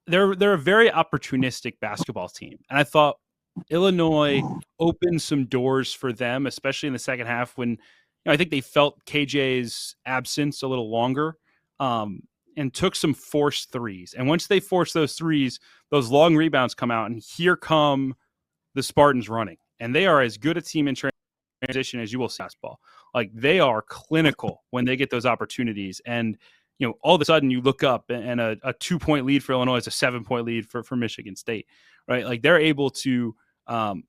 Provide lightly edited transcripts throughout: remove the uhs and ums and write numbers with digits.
they're a very opportunistic basketball team, and I thought Illinois opened some doors for them, especially in the second half when I think they felt KJ's absence a little longer, and took some forced threes. And once they forced those threes, those long rebounds come out, and here come the Spartans running, and they are as good a team in transition as you will see basketball. Like, they are clinical when they get those opportunities, and all of a sudden you look up and a 2-point lead for Illinois is a 7-point lead for Michigan State, right? Like, they're able to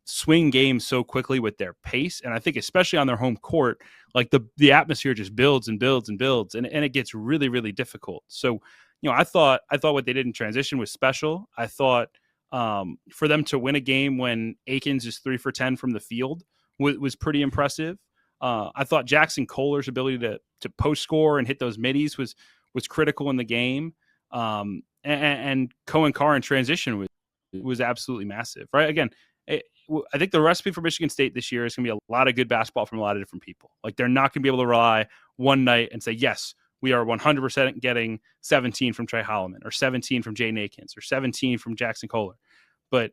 swing games so quickly with their pace, and I think especially on their home court, like the atmosphere just builds and builds and builds, and it gets really, really difficult. So, I thought what they did in transition was special. I thought for them to win a game when Akins is 3 for 10 from the field was pretty impressive. I thought Jackson Kohler's ability to post score and hit those middies was critical in the game. And Cohen Carr in transition was absolutely massive, right? Again, I think the recipe for Michigan State this year is going to be a lot of good basketball from a lot of different people. Like, they're not going to be able to rely one night and say, yes, we are 100% getting 17 from Trey Holloman or 17 from Jaden Akins or 17 from Jackson Kohler. But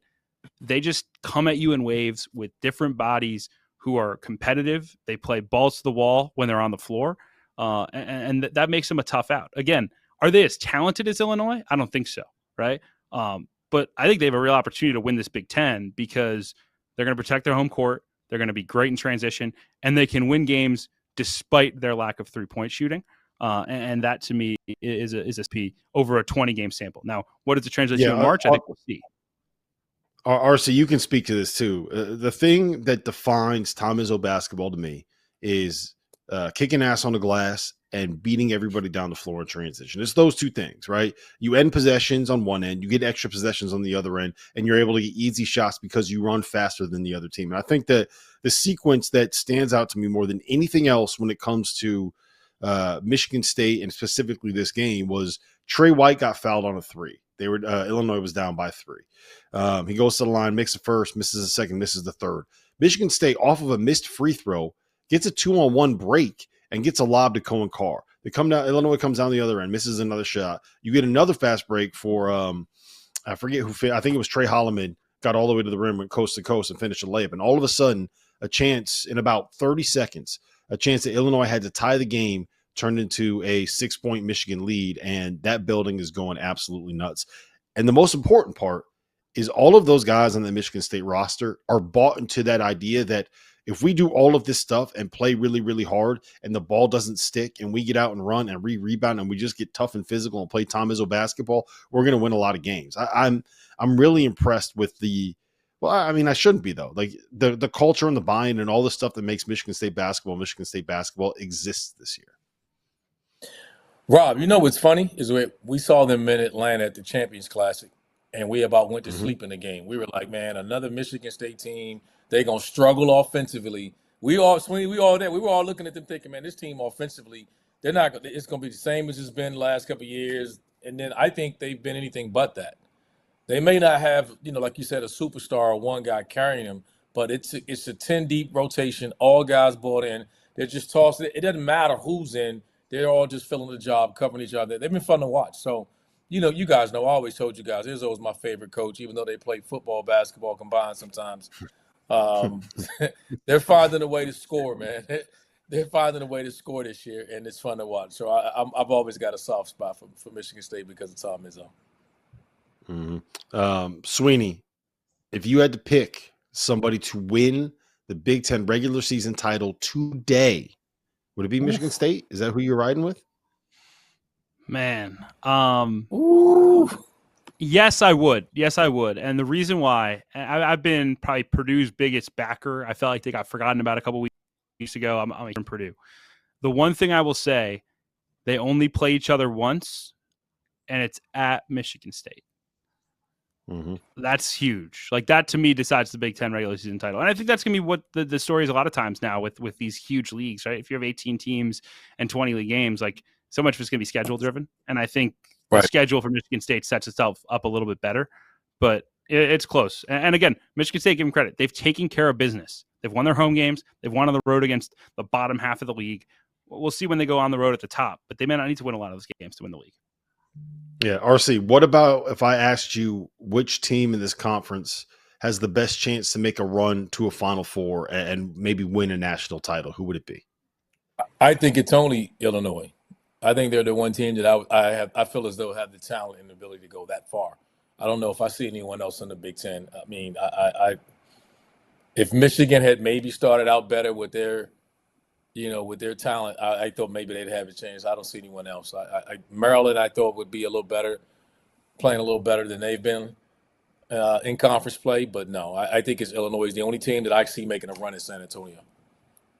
they just come at you in waves with different bodies who are competitive. They play balls to the wall when they're on the floor. And that makes them a tough out. Again, are they as talented as Illinois? I don't think so, right? But I think they have a real opportunity to win this Big Ten because they're going to protect their home court. They're going to be great in transition, and they can win games despite their lack of three-point shooting. And that, to me, is a SP over a 20-game sample. Now, what does it translate to in March? I think we'll see. RC, you can speak to this too. The thing that defines Tom Izzo basketball to me is kicking ass on the glass and beating everybody down the floor in transition. It's those two things, right? You end possessions on one end, you get extra possessions on the other end, and you're able to get easy shots because you run faster than the other team. And I think that the sequence that stands out to me more than anything else when it comes to Michigan State and specifically this game was Trey White got fouled on a three. They were Illinois was down by 3. He goes to the line, makes the first, misses the second, misses the third. Michigan State, off of a missed free throw, gets a 2-on-1 break and gets a lob to Cohen Carr. They come down. Illinois comes down the other end, misses another shot. You get another fast break for I forget who. I think it was Trey Holloman. Got all the way to the rim, went coast to coast, and finished a layup. And all of a sudden, a chance in about 30 seconds, a chance that Illinois had to tie the game, turned into a 6-point Michigan lead, and that building is going absolutely nuts. And the most important part is all of those guys on the Michigan State roster are bought into that idea that if we do all of this stuff and play really, really hard and the ball doesn't stick and we get out and run and rebound and we just get tough and physical and play Tom Izzo basketball, we're going to win a lot of games. I'm really impressed with I shouldn't be though. Like the culture and the buy-in and all the stuff that makes Michigan State basketball exists this year. Rob, what's funny is we saw them in Atlanta at the Champions Classic, and we about went to sleep in the game. We were like, man, another Michigan State team. They're gonna struggle offensively. We were all looking at them thinking, man, this team offensively, they're not. It's gonna be the same as it's been the last couple of years. And then I think they've been anything but that. They may not have, like you said, a superstar or one guy carrying them, but it's a 10 deep rotation. All guys bought in. They're just tossing. It doesn't matter who's in. They're all just filling the job, covering each other. They've been fun to watch. So, you guys know, I always told you guys, Izzo is my favorite coach, even though they play football, basketball combined sometimes. They're finding a way to score, man. They're finding a way to score this year, and it's fun to watch. So I've always got a soft spot for Michigan State because of Tom Izzo. Sweeney, if you had to pick somebody to win the Big Ten regular season title today, would it be Michigan State? Is that who you're riding with? Man. Yes, I would. And the reason why, I've been probably Purdue's biggest backer. I felt like they got forgotten about a couple weeks ago. I'm from Purdue. The one thing I will say, they only play each other once, and it's at Michigan State. That's huge. Like, that to me decides the Big Ten regular season title. And I think that's going to be what the story is a lot of times now with these huge leagues, right? If you have 18 teams and 20 league games, like, so much of it's going to be schedule driven. And I think the schedule for Michigan State sets itself up a little bit better, but it's close. And again, Michigan State, give them credit. They've taken care of business. They've won their home games. They've won on the road against the bottom half of the league. We'll see when they go on the road at the top, but they may not need to win a lot of those games to win the league. Yeah, RC, what about if I asked you which team in this conference has the best chance to make a run to a Final Four and maybe win a national title? Who would it be? I think it's only Illinois. I think they're the one team that I feel as though have the talent and the ability to go that far. I don't know if I see anyone else in the Big Ten. I mean, if Michigan had maybe started out better with their, with their talent, I thought maybe they'd have a chance. I don't see anyone else. Maryland, I thought would be a little better, playing a little better than they've been in conference play. But no, I think it's Illinois is the only team that I see making a run in San Antonio.